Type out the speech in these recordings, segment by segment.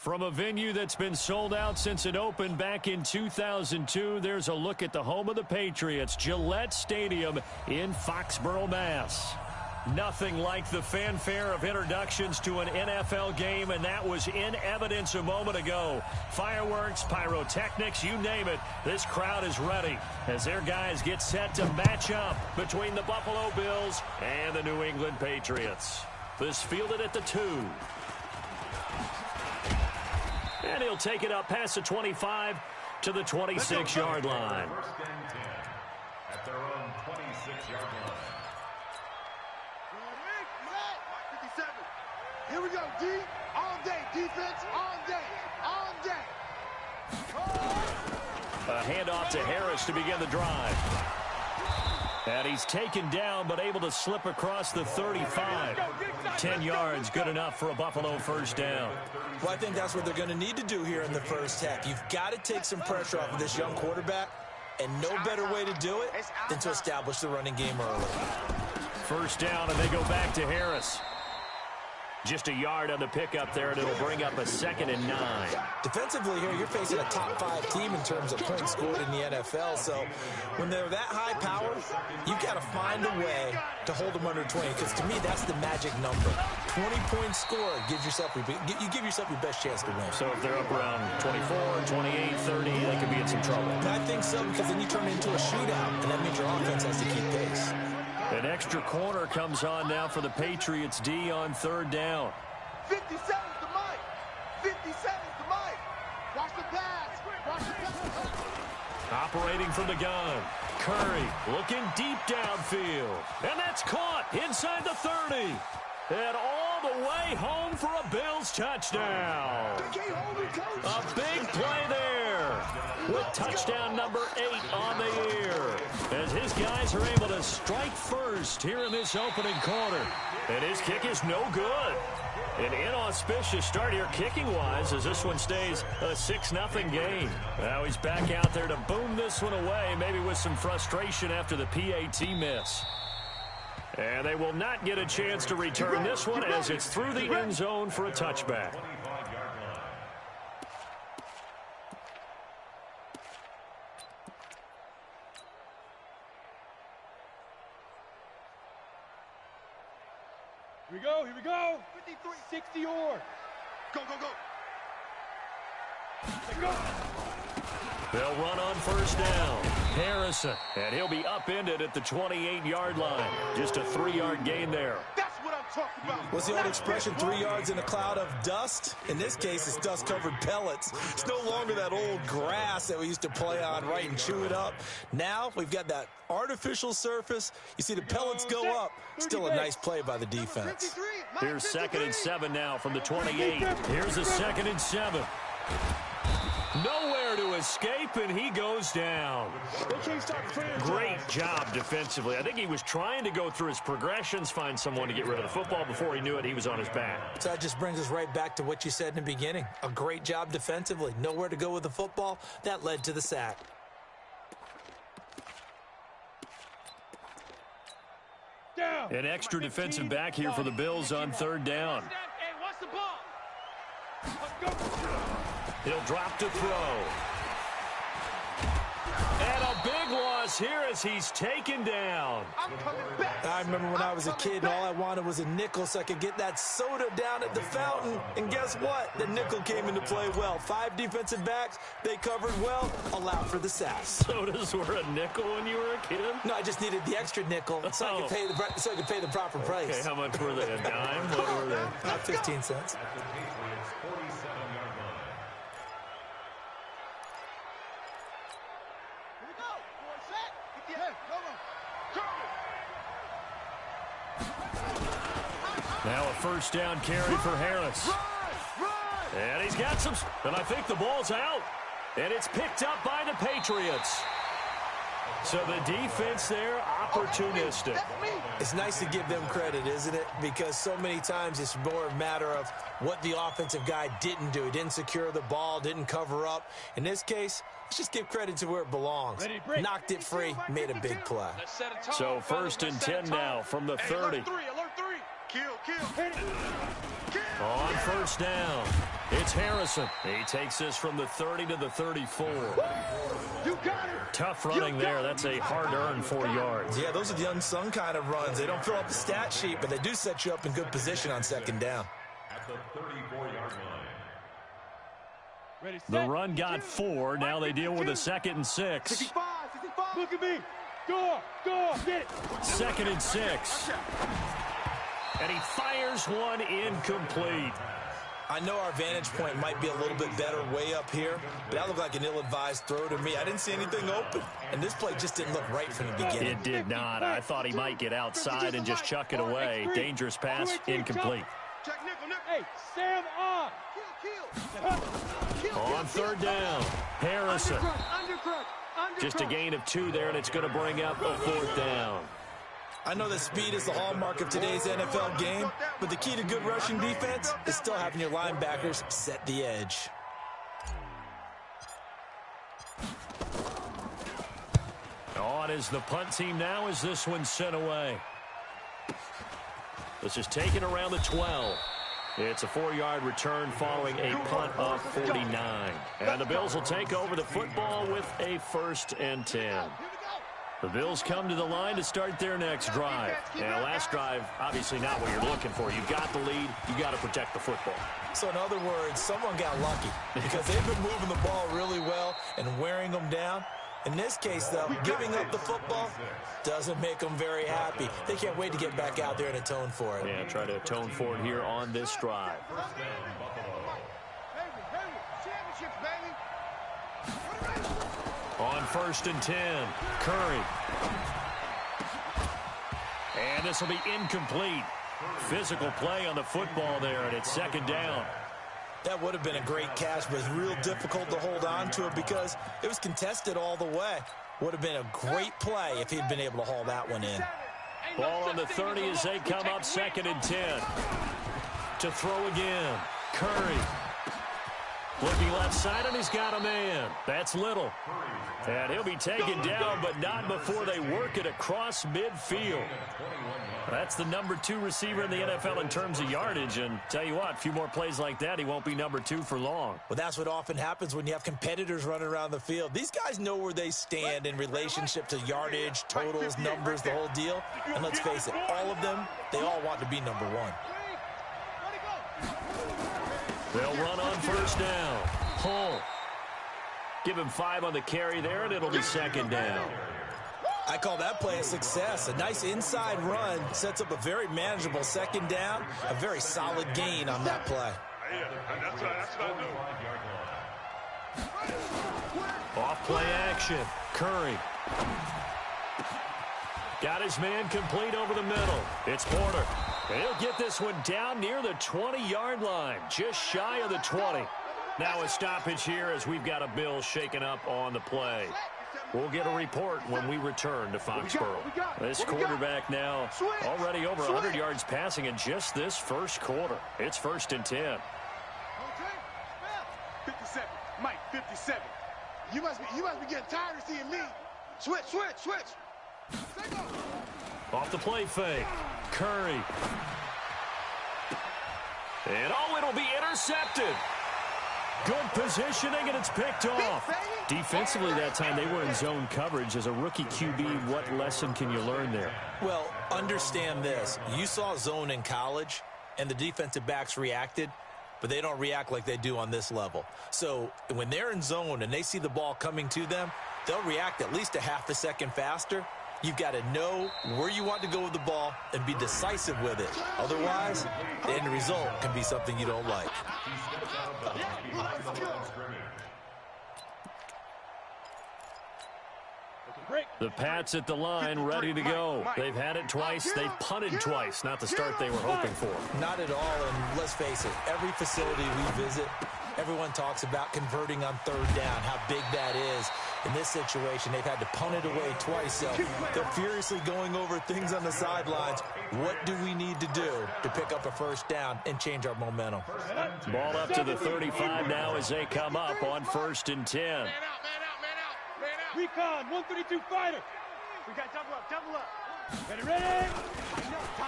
From a venue that's been sold out since it opened back in 2002, there's a look at the home of the Patriots, Gillette Stadium in Foxborough, Mass. Nothing like the fanfare of introductions to an NFL game, and that was in evidence a moment ago. Fireworks, pyrotechnics, you name it. This crowd is ready as their guys get set to match up between the Buffalo Bills and the New England Patriots. This fielded at the 2. And he'll take it up past the 25 to the 26-yard line. At their own 26-yard line. Here we go, D. All day. Defense, all day. All day. A handoff to Harris to begin the drive. And he's taken down, but able to slip across the 35. 10 yards, good enough for a Buffalo first down. Well, I think that's what they're going to need to do here in the first half. You've got to take some pressure off of this young quarterback, and no better way to do it than to establish the running game early. First down, and they go back to Harris. Just a yard on the pickup there, and it'll bring up a 2nd and 9. Defensively here, you're facing a top 5 team in terms of points scored in the NFL. So when they're that high powered, you've got to find a way to hold them under 20. Because to me, that's the magic number. 20-point score gives yourself you give yourself your best chance to win. So if they're up around 24, 28, 30, they could be in some trouble. I think so, because then you turn it into a shootout, and that means your offense has to keep pace. An extra corner comes on now for the Patriots D on 3rd down. 57's the mic. 57's the mic. Watch the pass. Watch the pass. Operating from the gun. Curry looking deep downfield. And that's caught inside the 30. And all the way home for a Bills touchdown. A big play there with touchdown number 8 on the year. As his guys are able to strike first here in this opening quarter. And his kick is no good. An inauspicious start here kicking-wise as this one stays a 6-0 game. Now he's back out there to boom this one away, maybe with some frustration after the PAT miss. And they will not get a chance to return this one as it's through the end zone for a touchback. Here we go, here we go. 53, 60 or. Go, go, go. Let's go. They'll run on first down. Harrison, and he'll be upended at the 28-yard line. Just a 3-yard gain there. That's what I'm talking about. What's the old expression, 3 yards in a cloud of dust? In this case, it's dust-covered pellets. It's no longer that old grass that we used to play on, right, and chew it up. Now we've got that artificial surface. You see the pellets go up. Still a nice play by the defense. Here's 2nd and 7 now from the 28. Here's a 2nd and 7. Nowhere to escape, and he goes down. Great job defensively. I think he was trying to go through his progressions, find someone to get rid of the football. Before he knew it, he was on his back. So that just brings us right back to what you said in the beginning. A great job defensively. Nowhere to go with the football. That led to the sack. An extra defensive back here for the Bills on 3rd down. Hey, watch the ball. Let's go. He'll drop to throw. And a big loss here as he's taken down. I remember when I was a kid and all I wanted was a nickel so I could get that soda down at the fountain. And guess what? The nickel came into play well. 5 defensive backs, they covered well, allowed for the sack. Sodas were a nickel when you were a kid? No, I just needed the extra nickel so I could pay the proper price. Okay, how much were they? A dime? What were they? About 15 cents. Now a first down carry for Harris. And he's got some, and I think the ball's out. And it's picked up by the Patriots. So the defense there, opportunistic. It's nice to give them credit, isn't it? Because so many times it's more a matter of what the offensive guy didn't do. He didn't secure the ball, didn't cover up. In this case, let's just give credit to where it belongs. Knocked it free, made a big play. So 1st and 10 now from the 30. Kill. On first down, it's It's Harrison. He takes this from the 30 to the 34. You got it. Tough running there. That's a hard-earned 4 yards. Yeah, those are the unsung kind of runs. They don't fill up the stat sheet, but they do set you up in good position on second down. At the 34-yard line. Ready, The set. run got 4. Now they deal with a 2nd and 6. 65, 65. Look at me. Go, get it. 2nd and 6. And he fires one incomplete. I know our vantage point might be a little bit better way up here, but that looked like an ill-advised throw to me. I didn't see anything open, and this play just didn't look right from the beginning. It did not. I thought he might get outside and just chuck it away. Dangerous pass, incomplete. Check nickel, nickel. Hey, Sam on. Kill. On 3rd down, Harrison. Undercrush. Just a gain of 2 there, and it's going to bring up a 4th down. I know that speed is the hallmark of today's NFL game, but the key to good rushing defense is still having your linebackers set the edge. On is the punt team now as this one's sent away. This is taken around the 12. It's a 4-yard return following a punt of 49. And the Bills will take over the football with a 1st and 10. The Bills come to the line to start their next drive. And last drive, obviously not what you're looking for. You got the lead. You got to protect the football. So in other words, someone got lucky because they've been moving the ball really well and wearing them down. In this case, though, giving up the football doesn't make them very happy. They can't wait to get back out there and atone for it. Yeah, try to atone for it here on this drive. Championships, baby. On 1st and 10, Curry. And this will be incomplete. Physical play on the football there, and it's 2nd down. That would have been a great catch, but it's real difficult to hold on to it because it was contested all the way. Would have been a great play if he'd been able to haul that one in. Ball on the 30 as they come up 2nd and 10. To throw again, Curry. Looking left side, and he's got a man. That's Little. And he'll be taken down, but not before they work it across midfield. That's the number 2 receiver in the NFL in terms of yardage. And tell you what, a few more plays like that, he won't be number 2 for long. Well, that's what often happens when you have competitors running around the field. These guys know where they stand in relationship to yardage, totals, numbers, the whole deal. And let's face it, all of them, they all want to be number 1. They'll run on 1st down. Hull. Give him 5 on the carry there, and it'll be 2nd down. I call that play a success. A nice inside run sets up a very manageable 2nd down, a very solid gain on that play. Off play action. Curry. Got his man complete over the middle. It's Porter. And he'll get this one down near the 20-yard line, just shy of the 20. Now a stoppage here as we've got a Bill shaken up on the play. We'll get a report when we return to Foxborough. This quarterback now already over 100 yards passing in just this first quarter. It's 1st and 10. 57. Mike, 57. You must be getting tired of seeing me. Switch. Off the play fake. Curry. And it'll be intercepted. Good positioning, and it's picked off. Defensively that time, they were in zone coverage. As a rookie QB, what lesson can you learn there? Well, understand this. You saw zone in college, and the defensive backs reacted, but they don't react like they do on this level. So when they're in zone and they see the ball coming to them, they'll react at least a half a second faster. You've got to know where you want to go with the ball and be decisive with it. Otherwise, the end result can be something you don't like. The Pats at the line, ready to go. They've had it twice. They've punted twice. Not the start they were hoping for. Not at all, and let's face it, every facility we visit, everyone talks about converting on 3rd down, how big that is. In this situation, they've had to punt it away twice, so they're furiously going over things on the sidelines. What do we need to do to pick up a 1st down and change our momentum? Ball up to the 35 now as they come up on 1st and 10. Man out. Recon, 132 fighter. We got double up. Ready.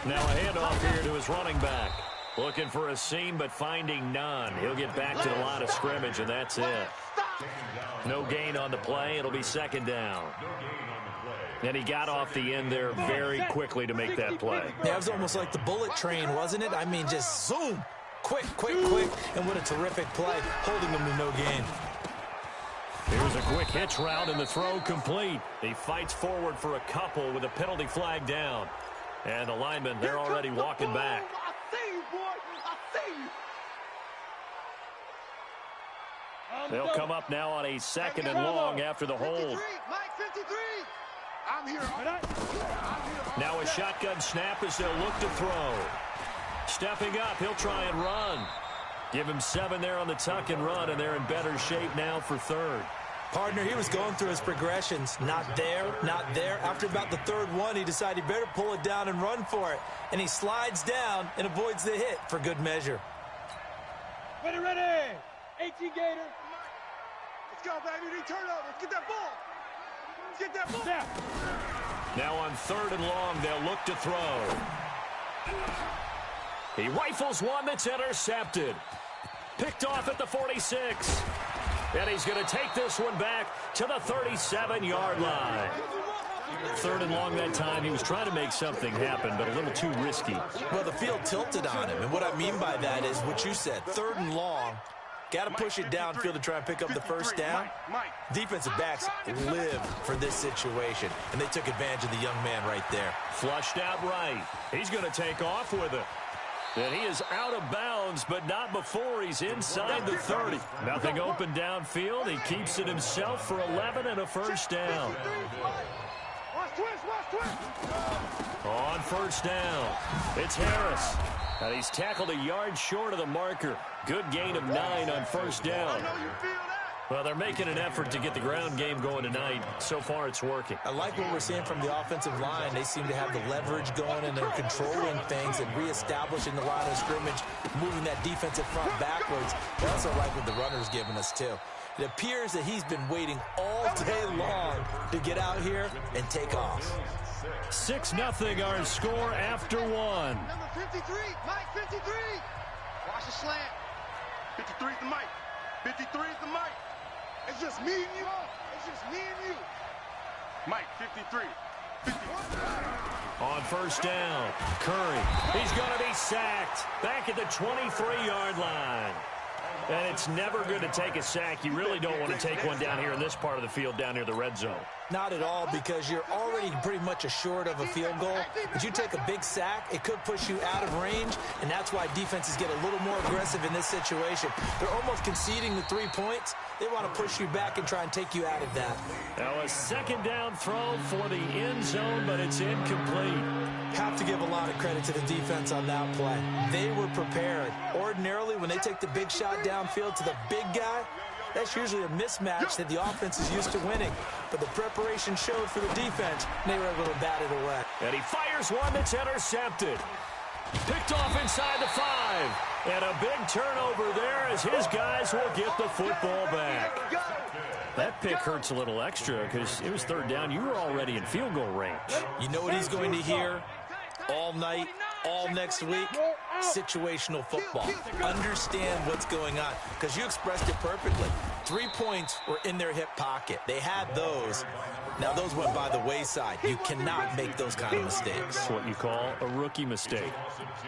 Now a handoff here to his running back. Looking for a seam, but finding none. He'll get back to the line of scrimmage, and that's it. No gain on the play. It'll be second down. And he got off the end there very quickly to make that play. Yeah, it was almost like the bullet train, wasn't it? I mean, just zoom. Quick, quick, quick. And what a terrific play, holding him to no gain. Here's a quick hitch route, and the throw complete. He fights forward for a couple with a penalty flag down. And the linemen, they're already walking back. I see you, boy. I see you. They'll come up now on a second and long after the hold. 53, Mike, 53. I'm here. Now a shotgun snap as they'll look to throw. Stepping up, he'll try and run. Give him 7 there on the tuck and run, and they're in better shape now for third. Partner, he was going through his progressions. Not there, not there. After about the third one, he decided he better pull it down and run for it. And he slides down and avoids the hit for good measure. Ready, 18 Gator. Let's go, baby. They turn up. Let's get that ball. Let's get that ball. Snap. Now on third and long, they'll look to throw. He rifles one that's intercepted. Picked off at the 46. And he's going to take this one back to the 37-yard line. Third and long that time. He was trying to make something happen, but a little too risky. Well, the field tilted on him, and what I mean by that is what you said, third and long. Got to push it downfield to try and pick up the first down. Defensive backs live for this situation, and they took advantage of the young man right there. Flushed out right. He's going to take off with it. And he is out of bounds, but not before he's inside the 30. Nothing open downfield. He keeps it himself for 11 and a first down. On first down, it's Harris. And he's tackled a yard short of the marker. Good gain of 9 on first down. Well, they're making an effort to get the ground game going tonight. So far, it's working. I like what we're seeing from the offensive line. They seem to have the leverage going, and they're controlling things and reestablishing the line of scrimmage, moving that defensive front backwards. I also like what the runner's giving us, too. It appears that he's been waiting all day long to get out here and take off. 6-0 our score after one. Number 53, Mike, 53. Watch the slant. 53 is the Mike. 53 is the Mike. It's just me and you. It's just me and you. Mike, 53. 53. On first down, Curry. He's going to be sacked back at the 23-yard line. And it's never good to take a sack. You really don't want to take one down here in this part of the field, down near the red zone. Not at all, because you're already pretty much assured of a field goal. But you take a big sack, it could push you out of range, and that's why defenses get a little more aggressive in this situation. They're almost conceding the 3 points. They want to push you back and try and take you out of that. Now a second down throw for the end zone, but it's incomplete. Have to give a lot of credit to the defense on that play. They were prepared. Ordinarily, when they take the big shot downfield to the big guy, that's usually a mismatch that the offense is used to winning. But the preparation showed for the defense, and they were able to bat it away. And he fires one that's intercepted. Picked off inside the 5. And a big turnover there as his guys will get the football back. That pick hurts a little extra because it was third down. You were already in field goal range. You know what he's going to hear all night, all next week? Situational football. Understand what's going on, because you expressed it perfectly. 3 points were in their hip pocket. They had those. Now those went by the wayside. You cannot make those kind of mistakes. That's what you call a rookie mistake.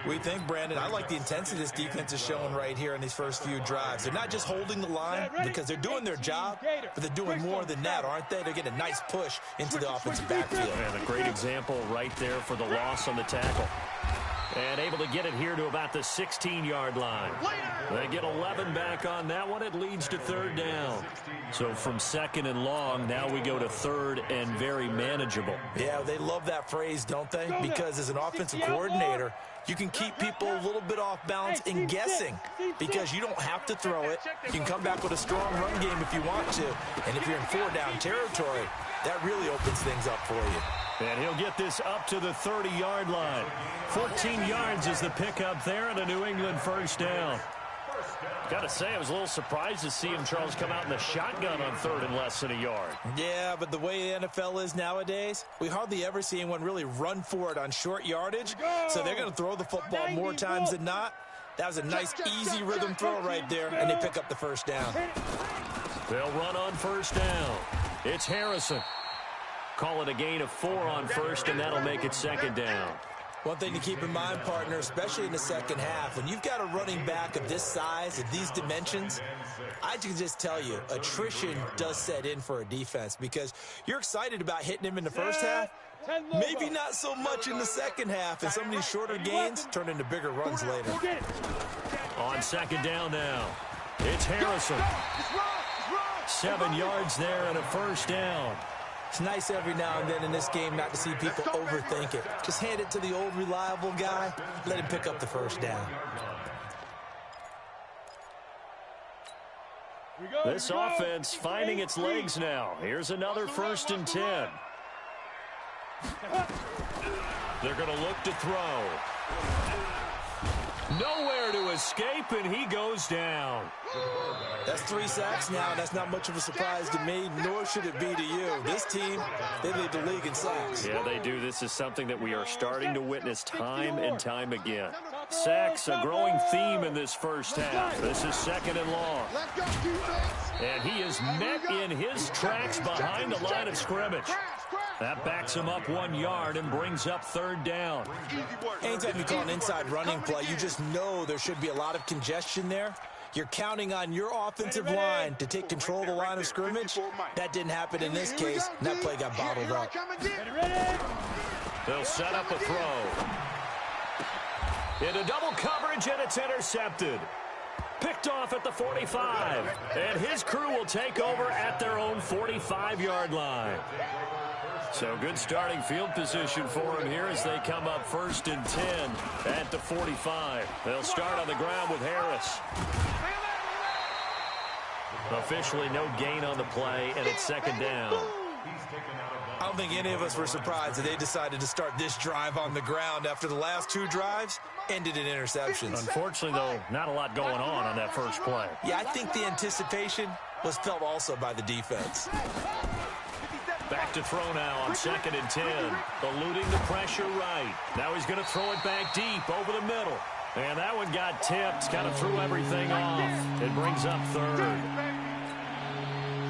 We think, Brandon, I like the intensity this defense is showing right here in these first few drives. They're not just holding the line because they're doing their job, but they're doing more than that, aren't they? They're getting a nice push into the offensive backfield. And a great example right there for the loss on the tackle. And able to get it here to about the 16-yard line. They get 11 back on that one. It leads to third down. So from second and long, now we go to third and very manageable. Yeah, they love that phrase, don't they? Because as an offensive coordinator, you can keep people a little bit off balance and guessing because you don't have to throw it. You can come back with a strong run game if you want to. And if you're in 4-down territory, that really opens things up for you. And he'll get this up to the 30-yard line. 14 yards is the pickup there and a New England first down. Got to say, I was a little surprised to see him, Charles, come out in the shotgun on third and less than a yard. Yeah, but the way the NFL is nowadays, we hardly ever see anyone really run for it on short yardage. So they're going to throw the football more times than not. That was a nice, easy rhythm throw right there, and they pick up the first down. They'll run on first down. It's Harrison. Call it a gain of 4 on first, and that'll make it second down. One thing to keep in mind, partner, especially in the second half, when you've got a running back of this size, of these dimensions, I can just tell you, attrition does set in for a defense because you're excited about hitting him in the first half, maybe not so much in the second half, and some of these shorter gains turn into bigger runs later. On second down now, it's Harrison. 7 yards there and a first down. It's nice every now and then in this game not to see people overthink it. Just hand it to the old reliable guy, let him pick up the first down. This offense finding its legs now. Here's another 1st and 10. They're going to look to throw. Nowhere to escape, and he goes down. That's 3 sacks now. That's not much of a surprise to me, nor should it be to you. This team, they lead the league in sacks. Yeah, they do. This is something that we are starting to witness time and time again. Sacks, a growing theme in this first half. This is 2nd and long. And he is met in his tracks behind the line of scrimmage. That backs him up 1 yard and brings up 3rd down. Anytime you call an inside running play, you just know there should be a lot of congestion there. You're counting on your offensive line to take control of the line of scrimmage. That didn't happen in this case. That play got bottled up. They'll set up a throw. Into double coverage, and it's intercepted. Picked off at the 45. And his crew will take over at their own 45-yard line. So good starting field position for him here as they come up 1st and 10 at the 45. They'll start on the ground with Harris. Officially no gain on the play, and it's 2nd down. I don't think any of us were surprised that they decided to start this drive on the ground after the last 2 drives ended in interceptions. Unfortunately, though, not a lot going on that first play. Yeah, I think the anticipation was felt also by the defense. Back to throw now on 2nd and 10. Eluding the pressure right. Now he's going to throw it back deep over the middle. And that one got tipped, kind of threw everything off. It brings up 3rd.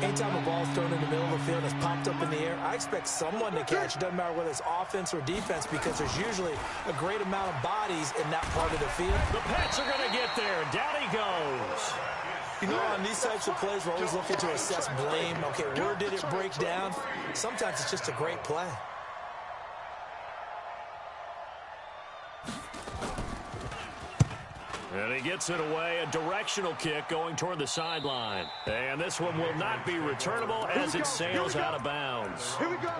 Anytime a ball's thrown in the middle of the field and it's popped up in the air, I expect someone to catch. It doesn't matter whether it's offense or defense because there's usually a great amount of bodies in that part of the field. The Pats are going to get there. Down he goes. You know, on these types of plays, we're always looking to assess blame. Okay, where did it break down? Sometimes it's just a great play. And he gets it away, a directional kick going toward the sideline. And this one will not be returnable as it sails out of bounds. Here we go.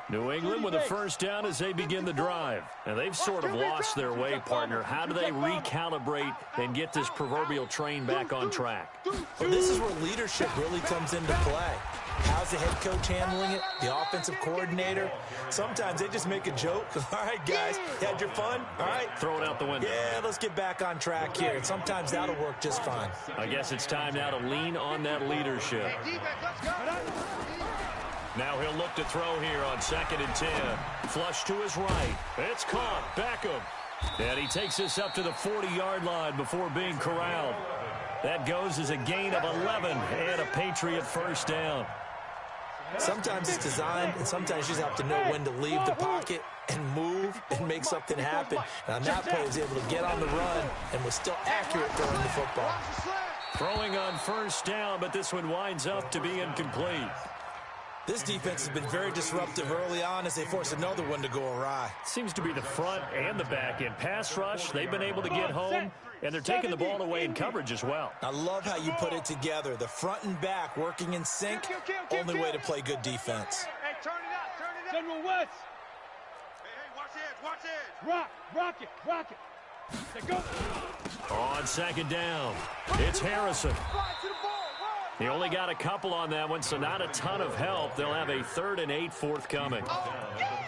New England with a first down as they begin the drive. And they've sort of lost their way, partner. How do they recalibrate and get this proverbial train back on track? Well, this is where leadership really comes into play. How's the head coach handling it? The offensive coordinator? Sometimes they just make a joke. All right, guys, you had your fun? All right. Throw it out the window. Yeah, let's get back on track here. And sometimes that'll work just fine. I guess it's time now to lean on that leadership. Now he'll look to throw here on 2nd and 10. Flush to his right. It's caught. Beckham. And he takes this up to the 40-yard line before being corralled. That goes as a gain of 11 and a Patriot first down. Sometimes it's designed, and sometimes you just have to know when to leave the pocket and move and make something happen. And on that play, he was able to get on the run and was still accurate throwing the football. Throwing on first down, but this one winds up to be incomplete. This defense has been very disruptive early on as they force another one to go awry. Seems to be the front and the back end. Pass rush, they've been able to get home, and they're taking the ball away in coverage as well. I love how you put it together. The front and back working in sync, only way to play good defense. Hey, turn it up, turn it up. General West. Hey, watch edge. Rock it. Let's go. On 2nd down, it's Harrison. He only got a couple on that one, so not a ton of help. They'll have a 3rd and 8 forthcoming.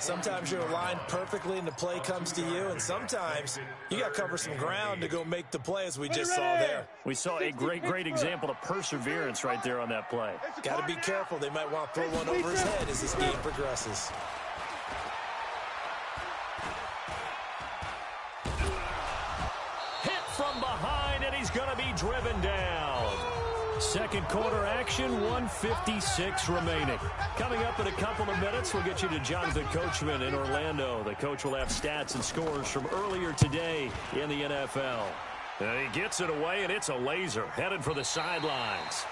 Sometimes you're aligned perfectly and the play comes to you, and sometimes you got to cover some ground to go make the play, as we just saw there. We saw a great example of perseverance right there on that play. Got to be careful. They might want to throw one over his head as this game progresses. Second quarter action, 1:56 remaining. Coming up in a couple of minutes, we'll get you to Jonathan Coachman in Orlando. The coach will have stats and scores from earlier today in the NFL. And he gets it away, and it's a laser headed for the sidelines.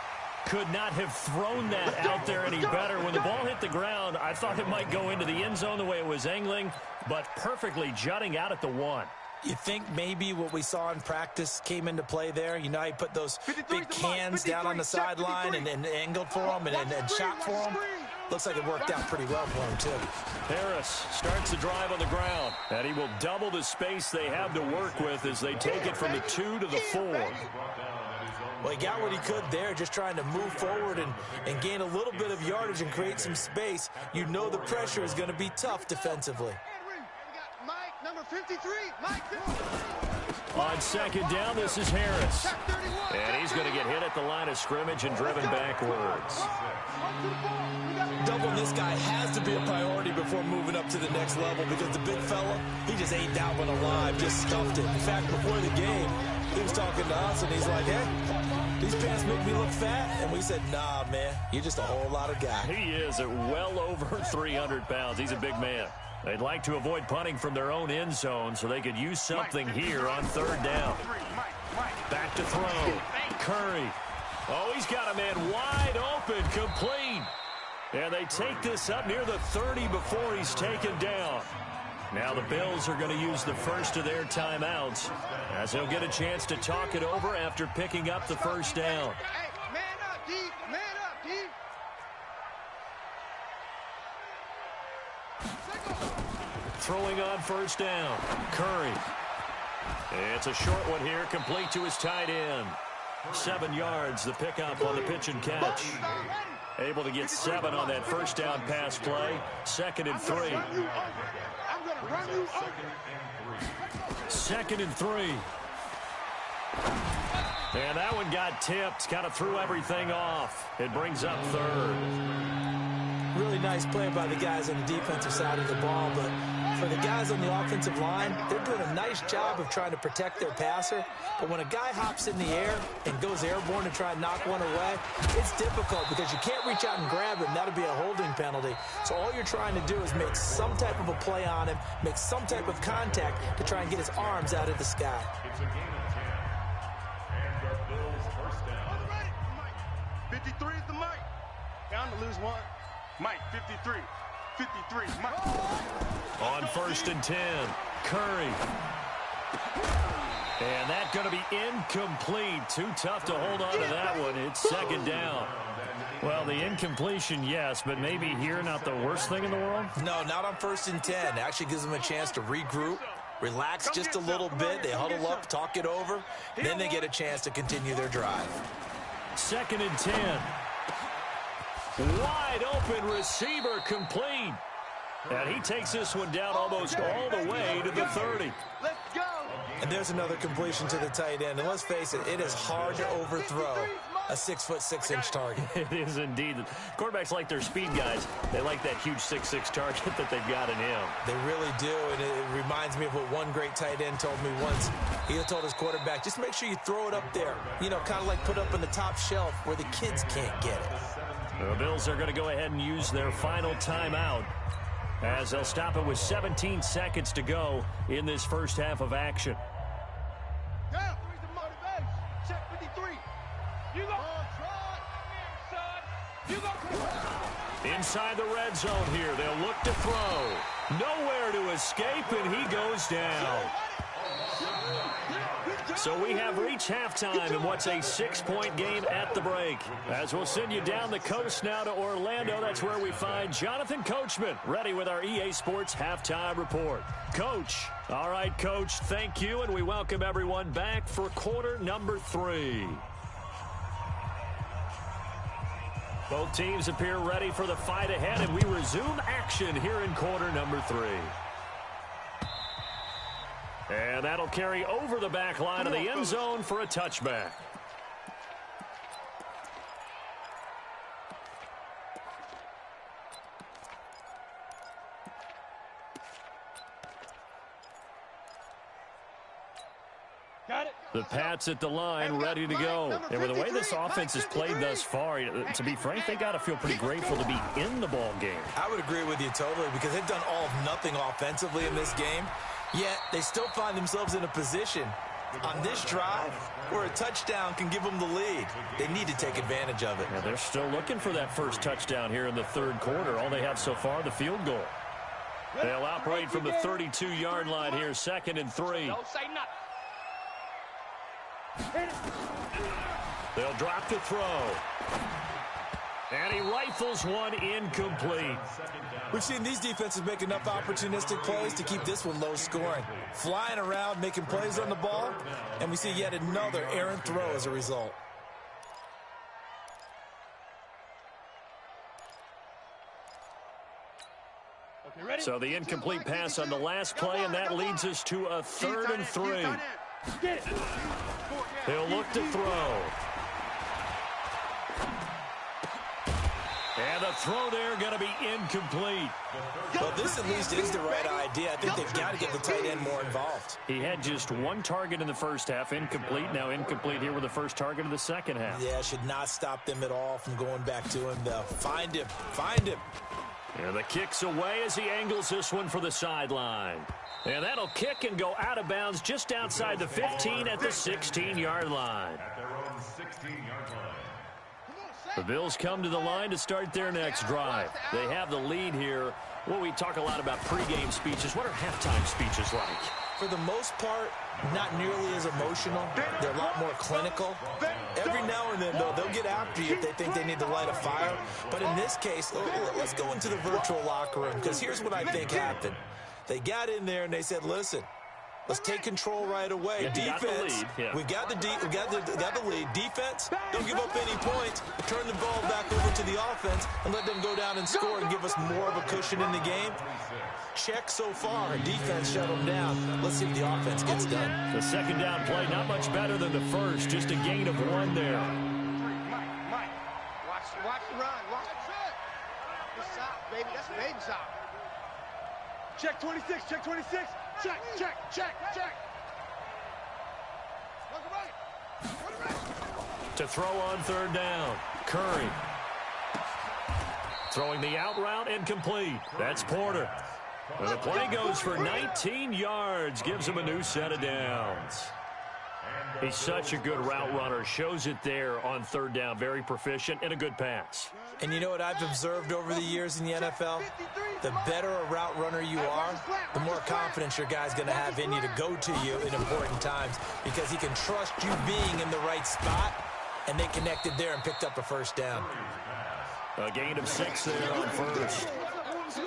Could not have thrown that out there any better. When the ball hit the ground, I thought it might go into the end zone the way it was angling, but perfectly jutting out at the 1. You think maybe what we saw in practice came into play there? You know, he put those big cans down on the sideline and angled for them and shot for them. Looks like it worked out pretty well for him, too. Harris starts the drive on the ground, and he will double the space they have to work with as they take it from the 2 to the 4. Well, he got what he could there, just trying to move forward and gain a little bit of yardage and create some space. You know the pressure is going to be tough defensively. Number 53, Mike 53. On second down, this is Harris. And he's going to get hit at the line of scrimmage and driven backwards. Doubling this guy has to be a priority before moving up to the next level because the big fella, he just ate that one alive, just stuffed it. In fact, before the game, he was talking to us, and he's like, hey, these pants make me look fat. And we said, nah, man, you're just a whole lot of guy. He is at well over 300 pounds. He's a big man. They'd like to avoid punting from their own end zone so they could use something here on third down. Back to throw. Curry. Oh, he's got a man wide open, complete. And they take this up near the 30 before he's taken down. Now the Bills are going to use the first of their timeouts as they'll get a chance to talk it over after picking up the first down. Hey, man up, D. Man up, D. Throwing on first down. Curry. It's a short one here, complete to his tight end. 7 yards, the pickup on the pitch and catch. Able to get 7 on that first down pass play. 2nd and 3. 2nd and 3. And that one got tipped, kind of threw everything off. It brings up 3rd. Really nice play by the guys on the defensive side of the ball, but for the guys on the offensive line, they're doing a nice job of trying to protect their passer. But when a guy hops in the air and goes airborne to try and knock one away, it's difficult because you can't reach out and grab him. That'll be a holding penalty. So all you're trying to do is make some type of a play on him, make some type of contact to try and get his arms out of the sky. It's a game of 10. And the Bills first down. 53 is the Mike. Down to lose 1. Mike, 53. 53, Mike. On 1st and 10, Curry. And that's going to be incomplete. Too tough to hold on to that one. It's 2nd down. Well, the incompletion, yes, but maybe here not the worst thing in the world? No, not on 1st and 10. It actually gives them a chance to regroup, relax just a little bit. They huddle up, talk it over. Then they get a chance to continue their drive. 2nd and 10. Wide open receiver, complete. And he takes this one down almost all the way to the 30. Let's go. And there's another completion to the tight end. And let's face it, it is hard to overthrow a 6'6" target. It is indeed. Quarterbacks like their speed guys. They like that huge 6'6" target that they've got in him. They really do, and it reminds me of what one great tight end told me once. He told his quarterback, just make sure you throw it up there. You know, kind of like put up on the top shelf where the kids can't get it. The Bills are going to go ahead and use their final timeout as they'll stop it with 17 seconds to go in this first half of action. Down. Check 53. You go. You go. Inside the red zone here, they'll look to throw. Nowhere to escape, and he goes down. So we have reached halftime in what's a 6-point game at the break. As we'll send you down the coast now to Orlando, that's where we find Jonathan Coachman, ready with our EA Sports halftime report. Coach. All right, Coach, thank you, and we welcome everyone back for quarter number 3. Both teams appear ready for the fight ahead, and we resume action here in quarter number 3. And that'll carry over the back line of the end zone for a touchback. Got it. The Pats at the line, ready to go. And with the way this offense has played thus far, to be frank, they got to feel pretty grateful to be in the ball game. I would agree with you totally because they've done all of nothing offensively in this game, yet they still find themselves in a position on this drive where a touchdown can give them the lead. They need to take advantage of it. Yeah, they're still looking for that first touchdown here in the third quarter. All they have so far, the field goal. They'll operate from the 32-yard line here, 2nd and 3. Don't say nothing. They'll drop to throw. And he rifles one incomplete. We've seen these defenses make enough opportunistic plays to keep this one low scoring. Flying around, making plays on the ball, and we see yet another errant throw as a result. So the incomplete pass on the last play, and that leads us to a 3rd and 3. He'll look to throw. And the throw there going to be incomplete. Well, this at least is the right idea. I think they've got to get the tight end more involved. He had just one target in the first half, incomplete. Now incomplete here with the first target of the second half. Yeah, should not stop them at all from going back to him, though. Find him. Find him. And the kick's away as he angles this one for the sideline. And that'll kick and go out of bounds just outside the 15 at the 16-yard line. At their own 16-yard line. The Bills come to the line to start their next drive. They have the lead here. Well, we talk a lot about pregame speeches. What are halftime speeches like? For the most part, not nearly as emotional. They're a lot more clinical. Every now and then, though, they'll get after you if they think they need to light a fire. But in this case, let's go into the virtual locker room, because here's what I think happened. They got in there and they said, listen, let's take control right away. Yeah, defense, we got the lead. Defense, don't give up any points. Turn the ball back over to the offense and let them go down and score and give us more of a cushion in the game. Check so far. Defense shut them down. Let's see if the offense gets done. The second down play, not much better than the first. Just a gain of 1 there. Mike, watch the run. Watch it. This side, baby. That's baby side. Check 26. Check 26. Check. To throw on 3rd down, Curry. Throwing the out route and complete. That's Porter. And the play goes for 19 yards. Gives him a new set of downs. He's such a good route runner. Shows it there on 3rd down. Very proficient and a good pass. And you know what I've observed over the years in the NFL? The better a route runner you are, the more confidence your guy's going to have in you to go to you in important times, because he can trust you being in the right spot, and they connected there and picked up a 1st down. A gain of 6 there on 1st.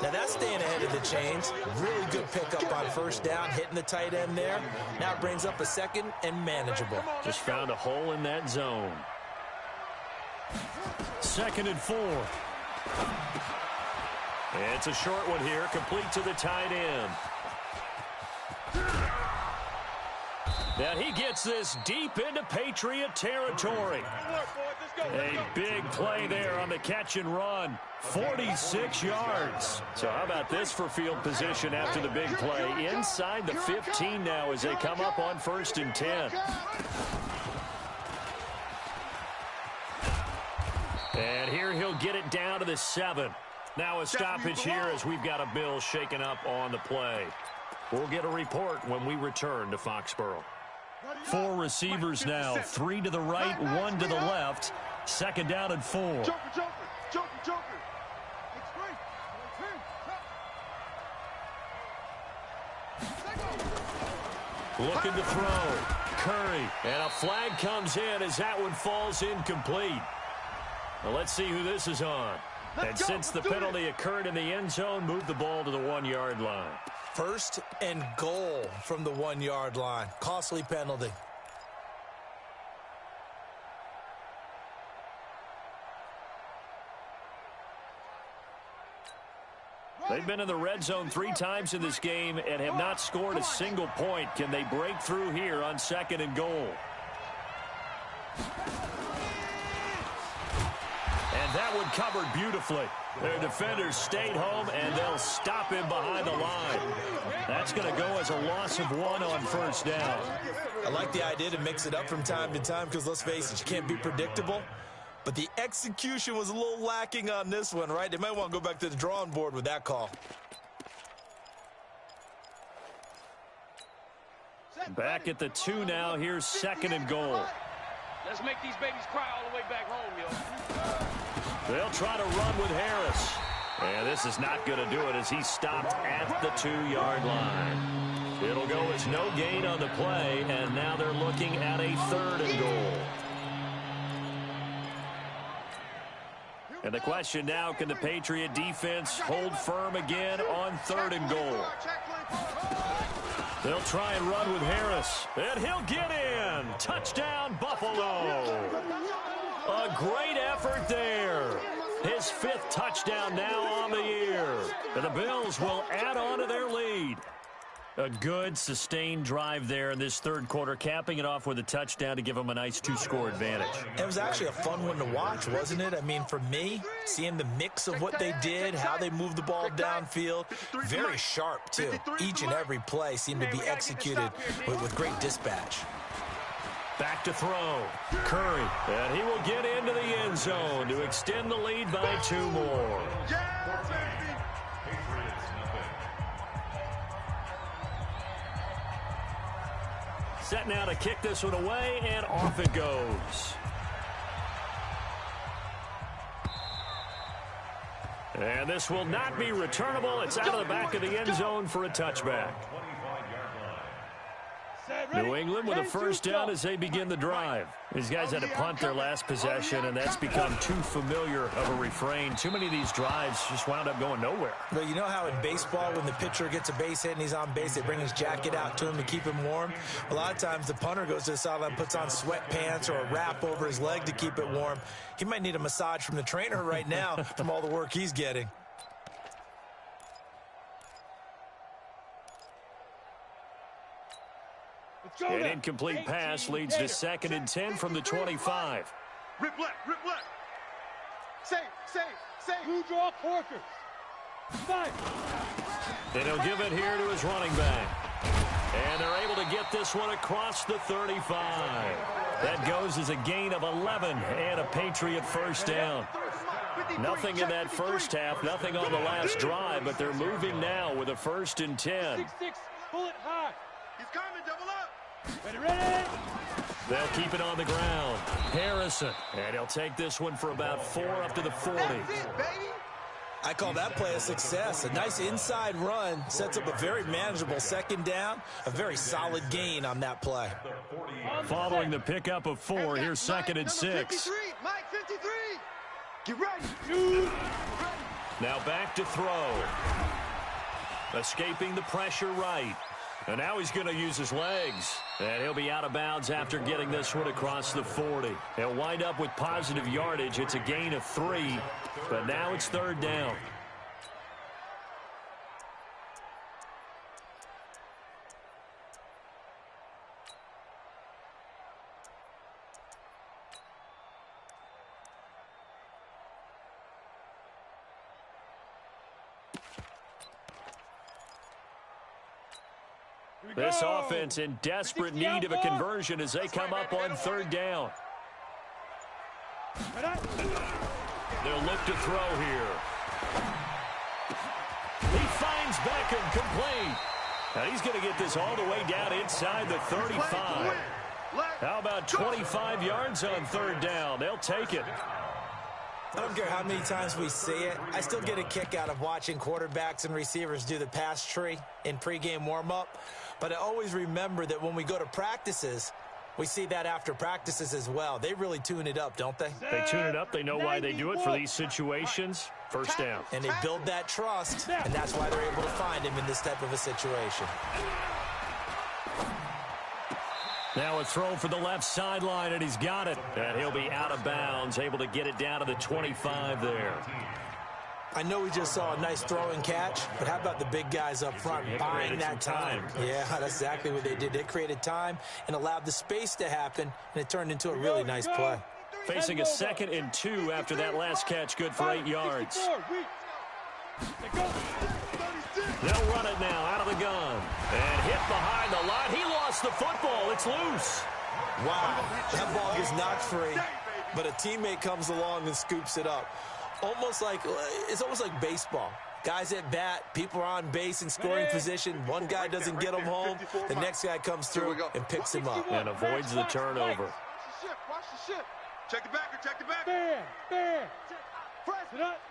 Now that's staying ahead of the chains. Really good pickup on 1st down, hitting the tight end there. Now it brings up a 2nd and manageable. Just found a hole in that zone. 2nd and 4. It's a short one here, complete to the tight end. Now he gets this deep into Patriot territory. A big play there on the catch and run. 46 yards. So how about this for field position after the big play? Inside the 15 now as they come up on 1st and 10. And here he'll get it down to the 7. Now a stoppage here as we've got a Bill shaken up on the play. We'll get a report when we return to Foxborough. 4 receivers now, 3 to the right, 1 to the left. 2nd down and 4. Joker. Looking to throw. Curry. And a flag comes in as that one falls incomplete. Well, let's see who this is on. And since the penalty occurred in the end zone, move the ball to the 1-yard line. 1st and goal from the 1-yard line. Costly penalty. They've been in the red zone 3 times in this game and have not scored a single point. Can they break through here on 2nd and goal? And And that one covered beautifully. Their defenders stayed home, and they'll stop him behind the line. That's going to go as a loss of 1 on first down. I like the idea to mix it up from time to time because, let's face it, you can't be predictable. But the execution was a little lacking on this one, right? They might want to go back to the drawing board with that call. Back at the 2 now. Here's 2nd and goal. Let's make these babies cry all the way back home, yo. They'll try to run with Harris. And this is not going to do it as he stopped at the 2-yard line. It'll go as no gain on the play, and now they're looking at a 3rd and goal. And the question now, can the Patriot defense hold firm again on 3rd and goal? They'll try and run with Harris, and he'll get in. Touchdown, Buffalo. A great effort there. His 5th touchdown now on the year. And the Bills will add on to their lead. A good, sustained drive there in this 3rd quarter, capping it off with a touchdown to give them a nice 2-score advantage. It was actually a fun one to watch, wasn't it? I mean, for me, seeing the mix of what they did, how they moved the ball downfield, very sharp, too. Each and every play seemed to be executed with great dispatch. Back to throw. Curry, and he will get into the end zone to extend the lead by 2 more. Set now to kick this one away, and off it goes. And this will not be returnable. It's out of the back of the end zone for a touchback. New England with a first down as they begin the drive. These guys had to punt their last possession, and that's become too familiar of a refrain. Too many of these drives just wound up going nowhere. Well, you know how in baseball, when the pitcher gets a base hit and he's on base, they bring his jacket out to him to keep him warm? A lot of times the punter goes to the sideline, puts on sweatpants or a wrap over his leg to keep it warm. He might need a massage from the trainer right now from all the work he's getting. An incomplete pass leads to 2nd and 10 from the 25. Rip left, rip left. Safe. Blue draw Porker. Five. And he'll give it here to his running back. And they're able to get this one across the 35. That goes as a gain of 11 and a Patriot first down. Nothing in that first half, nothing on the last drive, but they're moving now with a 1st and 10. 6-6, pull it high. He's coming, double up. Ready. They'll keep it on the ground. Harrison, and he'll take this one for about 4 up to the 40. That's it, baby. I call that play a success. A nice inside run sets up a very manageable 2nd down. A very solid gain on that play. Following the pickup of 4, here's 2nd and 6. Mike 53. Get ready. Now back to throw. Escaping the pressure right. And now he's going to use his legs. And he'll be out of bounds after getting this one across the 40. He'll wind up with positive yardage. It's a gain of 3, but now it's 3rd down. This offense in desperate need of a conversion as they come up on 3rd down. They'll look to throw here. He finds Beckham complete. Now he's going to get this all the way down inside the 35. How about 25 yards on 3rd down? They'll take it. I don't care how many times we see it. I still get a kick out of watching quarterbacks and receivers do the pass tree in pregame warm-up. But I always remember that when we go to practices, we see that after practices as well. They really tune it up, don't they? They tune it up. They know why they do it for these situations. First down. And they build that trust, and that's why they're able to find him in this type of a situation. Now a throw for the left sideline, and he's got it. And he'll be out of bounds, able to get it down to the 25 there. I know we just saw a nice throw and catch, but how about the big guys up front buying that time? Yeah, that's exactly what they did. They created time and allowed the space to happen, and it turned into a really nice play. Facing a 2nd and 2 after that last catch, good for 8 yards. They'll run it now out of the gun. And hit behind the line. He lost the football. It's loose. Wow, that ball gets knocked free, but a teammate comes along and scoops it up. It's almost like baseball. Guys at bat, people are on base in scoring position. One guy doesn't get him home. The next guy comes through and picks him up. And avoids the turnover. Watch the ship. Check the back. Check the back. Press it up.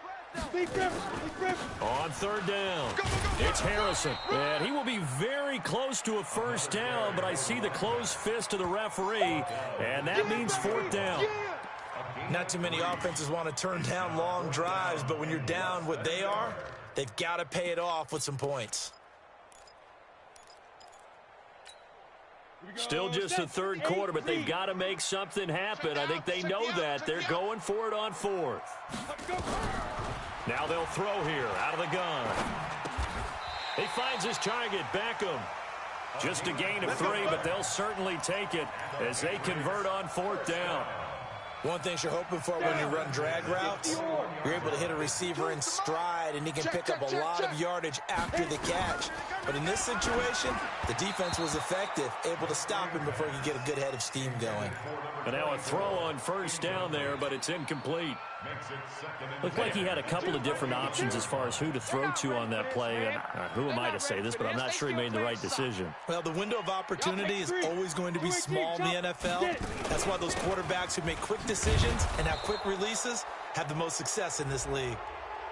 On 3rd down, it's Harrison. And he will be very close to a 1st down, but I see the closed fist of the referee, and that means 4th down. Not too many offenses want to turn down long drives, but when you're down what they are, they've got to pay it off with some points. Still just the 3rd quarter, but they've got to make something happen. I think they know that. They're going for it on 4th. Now they'll throw here out of the gun. He finds his target, Beckham. Just a gain of 3, but they'll certainly take it as they convert on 4th down. One thing you're hoping for when you run drag routes, you're able to hit a receiver in stride, and he can pick up a lot of yardage after the catch. But in this situation, the defense was effective, able to stop him before he could get a good head of steam going. And now a throw on 1st down there, but it's incomplete. Looked like he had a couple of different options as far as who to throw to on that play. And who am I to say this, but I'm not sure he made the right decision. Well, the window of opportunity is always going to be small in the NFL. That's why those quarterbacks who make quick decisions and have quick releases have the most success in this league.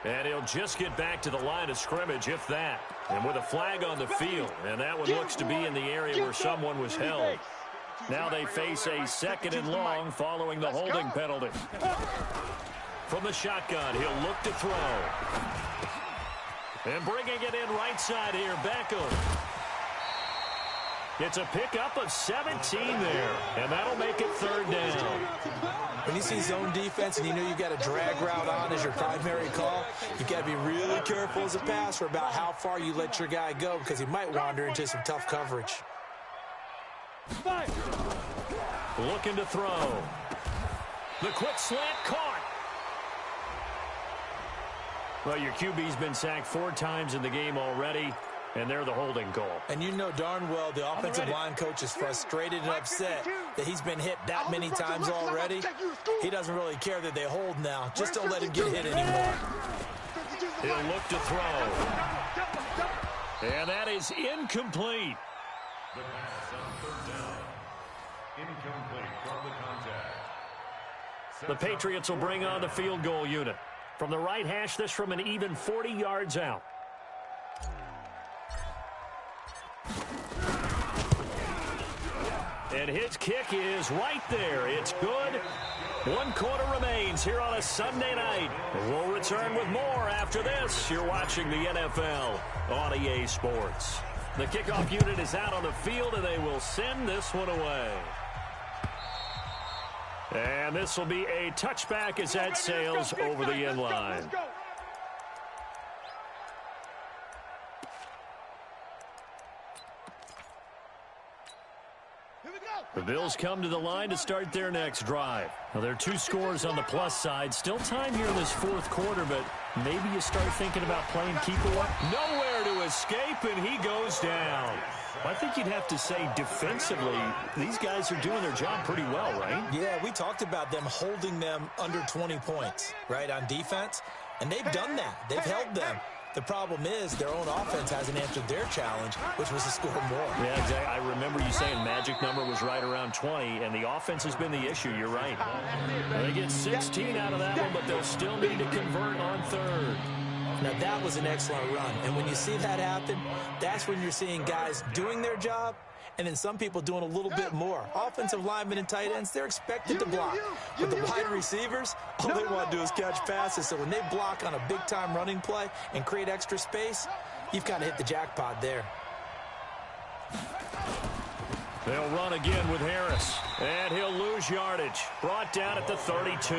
And he'll just get back to the line of scrimmage, if that. And with a flag on the field, and that one looks to be in the area where someone was held. Now they face a 2nd and long following the holding penalty. From the shotgun, he'll look to throw. And bringing it in right side here, Beckham. It's a pickup of 17 there, and that'll make it 3rd down. When you see zone defense and you know you've got a drag route on as your primary call, you've got to be really careful as a passer about how far you let your guy go because he might wander into some tough coverage. Looking to throw. The quick slant caught. Well, your QB's been sacked 4 times in the game already, and they're the holding call. And you know darn well the offensive line coach is frustrated and upset that he's been hit that many times already. He doesn't really care that they hold now. Just don't let him get hit anymore. He'll look to throw. And that is incomplete. The pass on 3rd down. Incomplete from the contact. The Patriots will bring on the field goal unit. From the right hash, this from an even 40 yards out. And his kick is right there. It's good. 1 quarter remains here on a Sunday night. We'll return with more after this. You're watching the NFL on EA Sports. The kickoff unit is out on the field, and they will send this one away. And this will be a touchback as that sails over the end line. The Bills come to the line to start their next drive. Now, there are 2 scores on the plus side. Still time here in this 4th quarter, but maybe you start thinking about playing keep-away. Nowhere to escape, and he goes down. I think you'd have to say defensively, these guys are doing their job pretty well, right? Yeah, we talked about them holding them under 20 points, right, on defense. And they've done that. They've held them. The problem is their own offense hasn't answered their challenge, which was to score more. Yeah, exactly. I remember you saying magic number was right around 20, and the offense has been the issue. You're right. They get 16 out of that one, but they'll still need to convert on 3rd. Now, that was an excellent run. And when you see that happen, that's when you're seeing guys doing their job and then some people doing a little bit more. Offensive linemen and tight ends, they're expected to block. But the wide receivers, all they want to do is catch passes. So when they block on a big-time running play and create extra space, you've kind of hit the jackpot there. They'll run again with Harris, and he'll lose yardage. Brought down at the 32.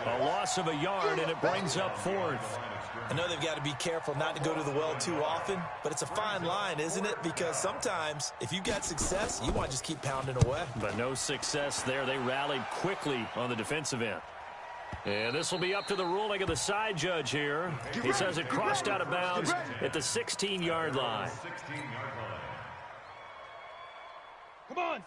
A loss loss of a yard, and it brings up 4th. I know they've got to be careful not to go to the well too often, but it's a fine line, isn't it? Because sometimes if you got success, you want to just keep pounding away. But no success there. They rallied quickly on the defensive end. And this will be up to the ruling of the side judge here. He says it crossed out of bounds at the 16-yard line.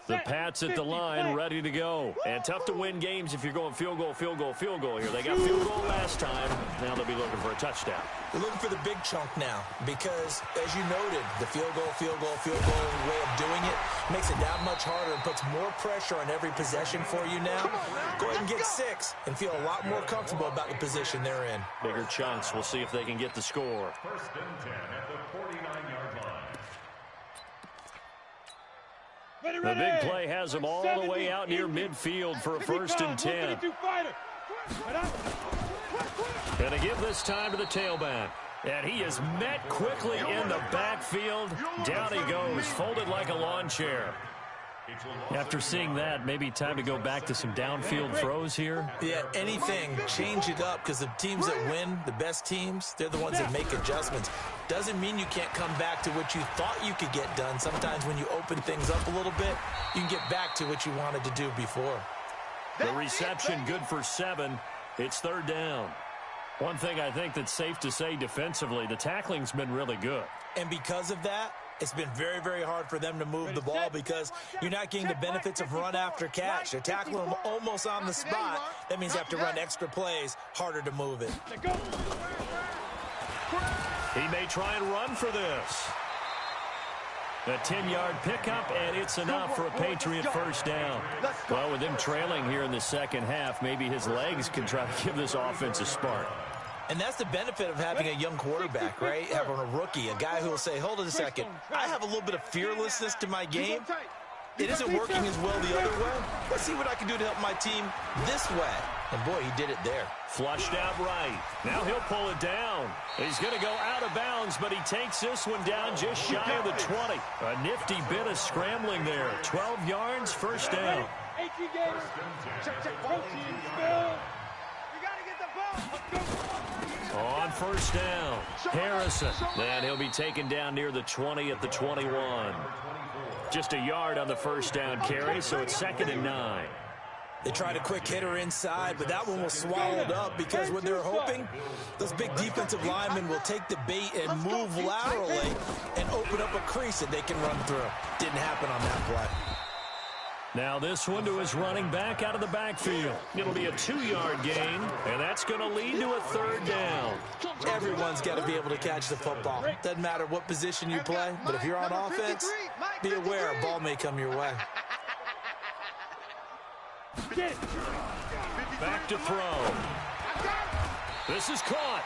The Pats at the line, ready to go. And tough to win games if you're going field goal, field goal, field goal here. They got field goal last time. Now they'll be looking for a touchdown. They're looking for the big chunk now because, as you noted, the field goal way of doing it makes it that much harder and puts more pressure on every possession for you now. Go ahead and get 6 and feel a lot more comfortable about the position they're in. Bigger chunks. We'll see if they can get the score. 1st and 10 at the 49-yard line. The big play has them all the way out near midfield for a 1st and 10. And to give this time to the tailback. And he is met quickly in the backfield. Down he goes, folded like a lawn chair. After seeing that, maybe time to go back to some downfield throws here. Yeah, anything. Change it up because the teams that win, the best teams, they're the ones that make adjustments. Doesn't mean you can't come back to what you thought you could get done. Sometimes when you open things up a little bit, you can get back to what you wanted to do before. The reception good for 7. It's 3rd down. One thing I think that's safe to say defensively, the tackling's been really good. And because of that, it's been very, very hard for them to move the ball because you're not getting the benefits of run after catch. They're tackling them almost on the spot. That means you have to run extra plays, harder to move it. He may try and run for this. A 10-yard pickup, and it's enough for a Patriot 1st down. Well, with him trailing here in the second half, maybe his legs can try to give this offense a spark. And that's the benefit of having a young quarterback, right? Having a rookie, a guy who will say, hold it a second, I have a little bit of fearlessness to my game. It isn't working as well the other way. Let's see what I can do to help my team this way. And, boy, he did it there. Flushed out right. Now he'll pull it down. He's going to go out of bounds, but he takes this one down just shy of the 20. A nifty bit of scrambling there. 12 yards, 1st down. 18 gators. Check. Protein spill. You got to get the ball. On 1st down, Harrison. Then he'll be taken down near the 20 at the 21. Just a yard on the 1st down carry, so it's 2nd and 9. They tried a quick hitter inside, but that one was swallowed up because what they're hoping, those big defensive linemen will take the bait and move laterally and open up a crease that they can run through. Didn't happen on that play. Now this one to his running back out of the backfield. It'll be a 2-yard gain, and that's going to lead to a 3rd down. Everyone's got to be able to catch the football. Doesn't matter what position you play, but if you're on offense, be aware a ball may come your way. Back to throw. This is caught.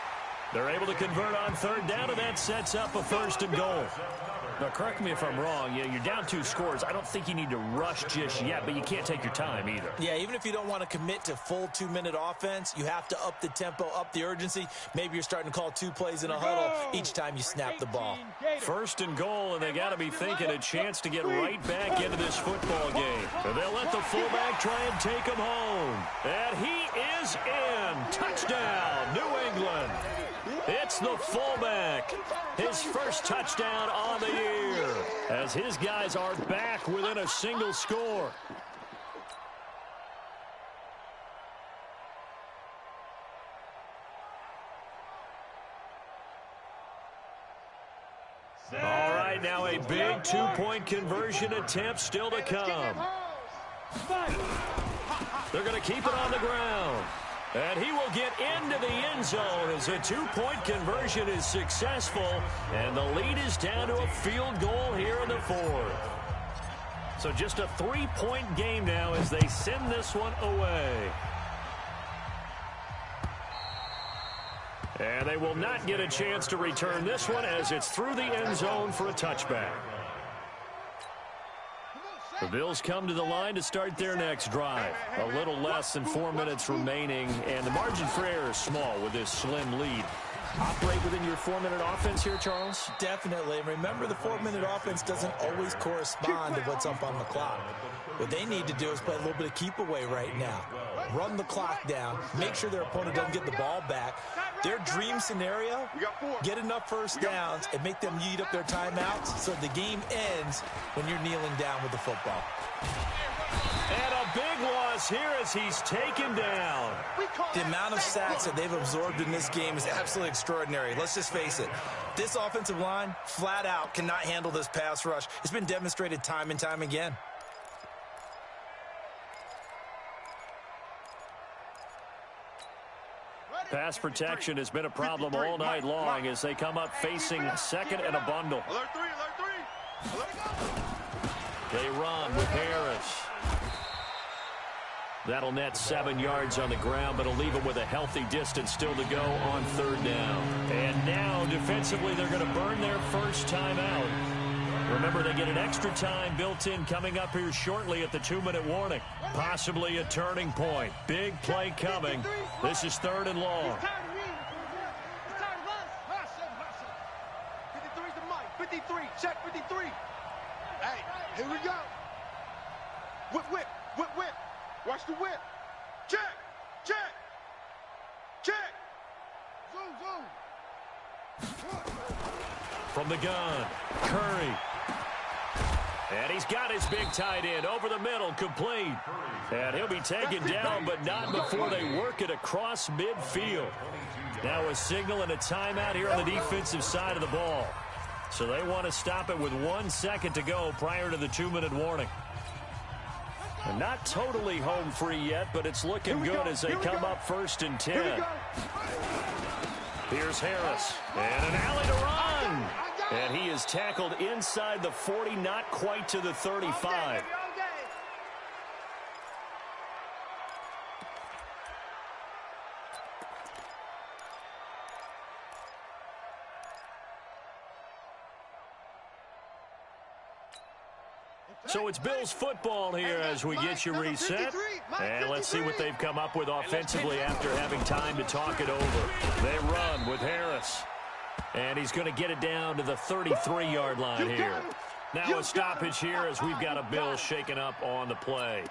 They're able to convert on 3rd down, and that sets up a 1st and goal. Now, correct me if I'm wrong. You're down 2 scores. I don't think you need to rush just yet, but you can't take your time either. Yeah, even if you don't want to commit to full 2-minute offense, you have to up the tempo, up the urgency. Maybe you're starting to call 2 plays in a huddle each time you snap the ball. 1st and goal, and they got to be thinking a chance to get right back into this football game. And they'll let the fullback try and take him home. And he is in. Touchdown, New England. It's the fullback. His first touchdown on the year as his guys are back within a single score. All right, now a big 2-point conversion attempt still to come. They're going to keep it on the ground. And he will get into the end zone as a 2-point conversion is successful. And the lead is down to a field goal here in the 4th. So just a 3-point game now as they send this one away. And they will not get a chance to return this one as it's through the end zone for a touchback. The Bills come to the line to start their next drive. A little less than 4 minutes remaining, and the margin for error is small with this slim lead. operate within your 4-minute offense here, Charles? Definitely. And remember, the 4-minute offense doesn't always correspond to what's up on the clock. What they need to do is play a little bit of keep away right now. Run the clock down. Make sure their opponent doesn't get the ball back. Their dream scenario, get enough first downs and make them eat up their timeouts so the game ends when you're kneeling down with the football. And a big loss here as he's taken down. The amount of sacks that they've absorbed in this game is absolutely extraordinary. Let's just face it. This offensive line, flat out, cannot handle this pass rush. It's been demonstrated time and time again. Pass protection has been a problem all night long as they come up facing second and a bundle. Alert 3, alert 3. Alert. They run with Harris. That'll net 7 yards on the ground, but it'll leave them with a healthy distance still to go on third down. And now, defensively, they're going to burn their first time out. Remember, they get an extra time built in coming up here shortly at the 2-minute warning. Possibly a turning point. Big play coming. This is third and long. He's tired of me. He's tired of us. 53's the mic. 53. Check 53. Hey, here we go. Whip, whip, whip, whip. Watch the whip. Check, check, check. Zoom, zoom. From the gun, Curry. And he's got his big tight end over the middle, complete. And he'll be taken down, but not before they work it across midfield. Now a signal and a timeout here on the defensive side of the ball. So they want to stop it with 1 second to go prior to the 2-minute warning. And not totally home free yet, but it's looking good as they come up first and 10. Here's Harris, and an alley to run. And he is tackled inside the 40, not quite to the 35. So it's Bills football here as we get you reset. And let's see what they've come up with offensively after having time to talk it over. They run with Harris. And he's going to get it down to the 33-yard line here. Now a stoppage here as we've got a Bills shaken up on the play.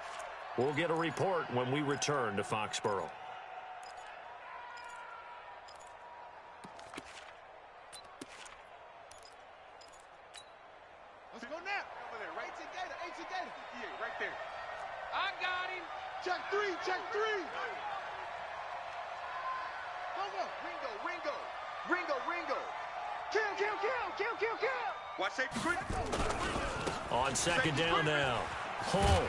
We'll get a report when we return to Foxborough. Let's go now. Over there, right together, yeah, right there. I got him. Check 3, check 3. Ringo. Kill. Watch safety quick. On second down now. Home.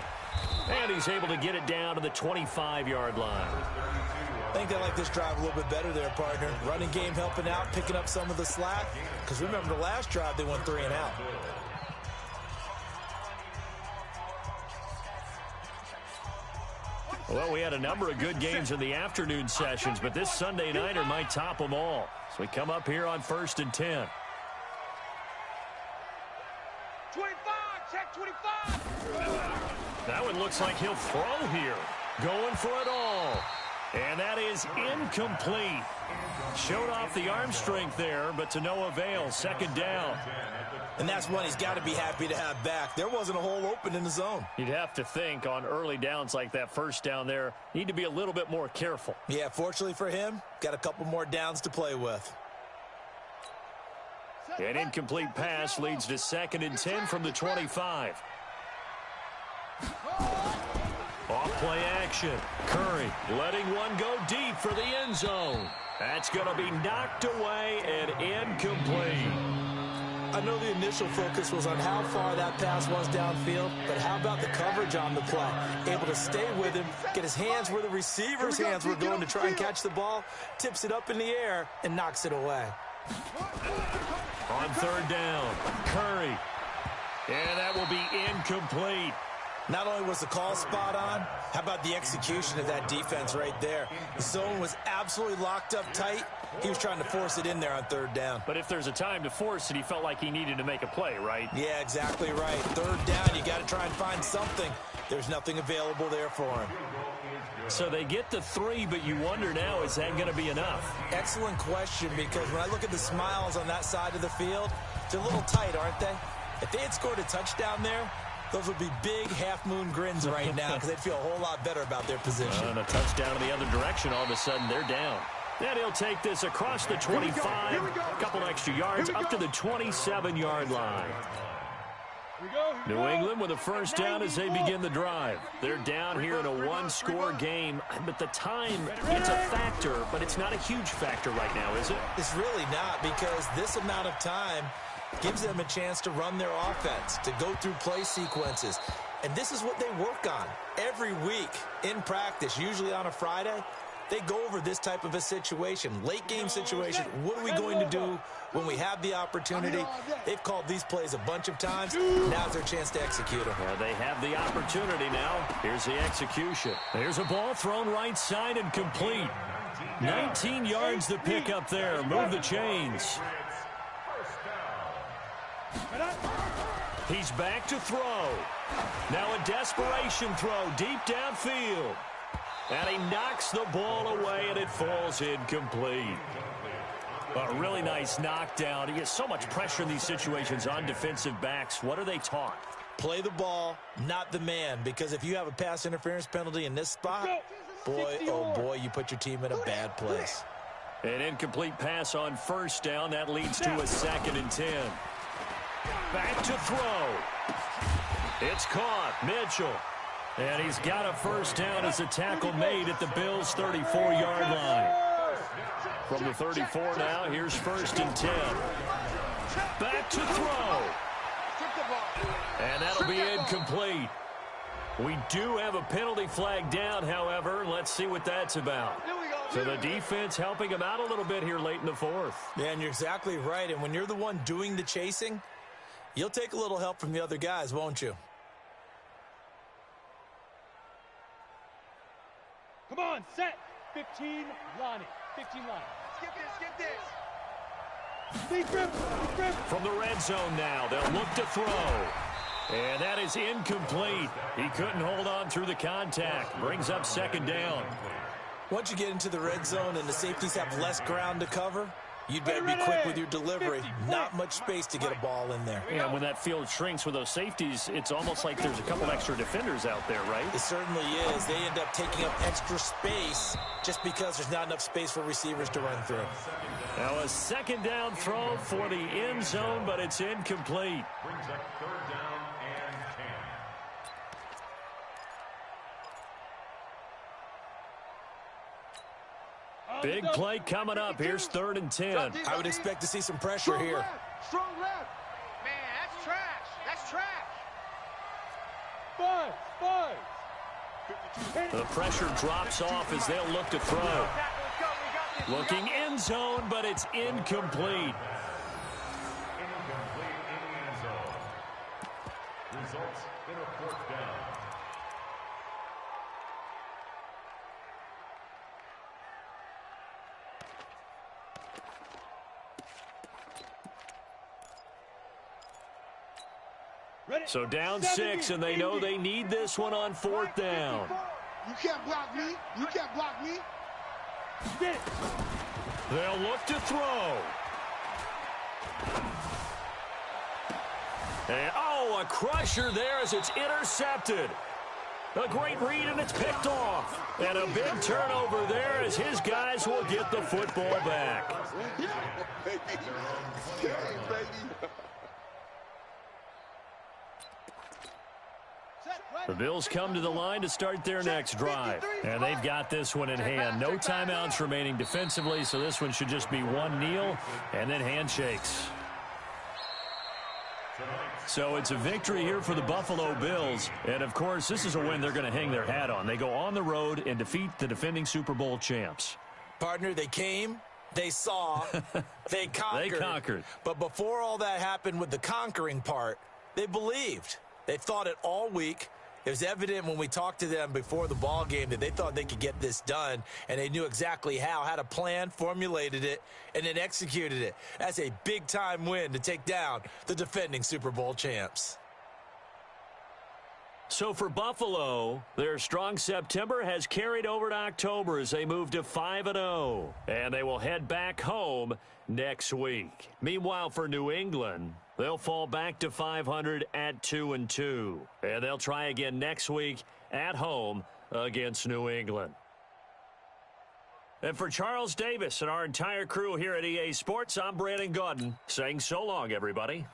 And he's able to get it down to the 25-yard line. I think they like this drive a little bit better there, partner. Running game helping out, picking up some of the slack. Because remember, the last drive, they went 3 and out. Well, we had a number of good games in the afternoon sessions, but this Sunday nighter might top them all. So we come up here on first and 10. 25, check 25. That one looks like he'll throw here. Going for it all. And that is incomplete. Showed off the arm strength there, but to no avail. Second down. And that's one he's got to be happy to have back. There wasn't a hole open in the zone. You'd have to think on early downs like that first down there, need to be a little bit more careful. Yeah, fortunately for him, got a couple more downs to play with. An incomplete pass leads to second and 10 from the 25. Off play action. Curry letting one go deep for the end zone. That's going to be knocked away and incomplete. I know the initial focus was on how far that pass was downfield, but how about the coverage on the play? Able to stay with him, get his hands where the receiver's hands were going to try and catch the ball, tips it up in the air, and knocks it away. On third down, Curry. And that will be incomplete. Not only was the call spot on, how about the execution of that defense right there? The zone was absolutely locked up tight. He was trying to force it in there on third down. But if there's a time to force it, he felt like he needed to make a play, right? Yeah, exactly right. Third down, you got to try and find something. There's nothing available there for him. So they get the 3, but you wonder now, is that going to be enough? Excellent question, because when I look at the smiles on that side of the field, they're a little tight, aren't they? If they had scored a touchdown there, those would be big half-moon grins right now because they'd feel a whole lot better about their position. And a touchdown in the other direction, all of a sudden they're down. And he'll take this across the 25, a couple extra yards, up to the 27-yard line. New England with a first down as they begin the drive. They're down here in a one-score game, but the time, it's a factor, but it's not a huge factor right now, is it? It's really not, because this amount of time gives them a chance to run their offense, to go through play sequences. And this is what they work on every week in practice, usually on a Friday. They go over this type of a situation, late game situation. What are we going to do when we have the opportunity? They've called these plays a bunch of times. Now's their chance to execute them. Well, they have the opportunity now. Here's the execution. There's a ball thrown right side and complete. 19 yards to pick up there. Move the chains. He's back to throw. Now a desperation throw deep downfield. And he knocks the ball away, and it falls incomplete. A really nice knockdown. He gets so much pressure in these situations on defensive backs. What are they taught? Play the ball, not the man, because if you have a pass interference penalty in this spot, boy, oh boy, you put your team in a bad place. An incomplete pass on first down. That leads to a 2nd and 10. Back to throw. It's caught. Mitchell. And he's got a first down as a tackle made at the Bills' 34-yard line. From the 34 now, here's 1st and 10. Back to throw. And that'll be incomplete. We do have a penalty flag down, however. Let's see what that's about. So the defense helping him out a little bit here late in the 4th. Yeah, and you're exactly right. And when you're the one doing the chasing, you'll take a little help from the other guys, won't you? Come on, set. 15, line it. 15 line. Skip this. Deep grip. From the red zone now, they'll look to throw. And that is incomplete. He couldn't hold on through the contact. Brings up 2nd down. Once you get into the red zone and the safeties have less ground to cover, you'd better be quick with your delivery. Not much space to get a ball in there. Yeah, when that field shrinks with those safeties, it's almost like there's a couple extra defenders out there, right? It certainly is. They end up taking up extra space just because there's not enough space for receivers to run through. Now a 2nd down throw for the end zone, but it's incomplete. Brings up 3rd down and 10. Big play coming up. Here's 3rd and 10. I would expect to see some pressure here. Strong left. Man, that's trash. That's trash. 5. The pressure drops off as they'll look to throw. Looking end zone, but it's incomplete. Incomplete in the end zone. Results in a 4th down. So down 6, and they know they need this one on 4th down. You can't block me. You can't block me. They'll look to throw. And, oh, a crusher there as it's intercepted. A great read, and it's picked off. And a big turnover there as his guys will get the football back. Yeah, baby. Yeah, baby. The Bills come to the line to start their next drive. And they've got this one in hand. No timeouts remaining defensively, so this one should just be one kneel and then handshakes. So it's a victory here for the Buffalo Bills. And, of course, this is a win they're going to hang their hat on. They go on the road and defeat the defending Super Bowl champs. Partner, they came, they saw, they conquered. They conquered. But before all that happened with the conquering part, they believed. They thought it all week. It was evident when we talked to them before the ball game that they thought they could get this done, and they knew exactly how, had a plan, formulated it, and then executed it. That's a big-time win to take down the defending Super Bowl champs. So for Buffalo, their strong September has carried over to October as they move to 5-0. And they will head back home next week. Meanwhile, for New England, they'll fall back to 500 at 2-2. And they'll try again next week at home against New England. And for Charles Davis and our entire crew here at EA Sports, I'm Brandon Gaudin saying so long, everybody.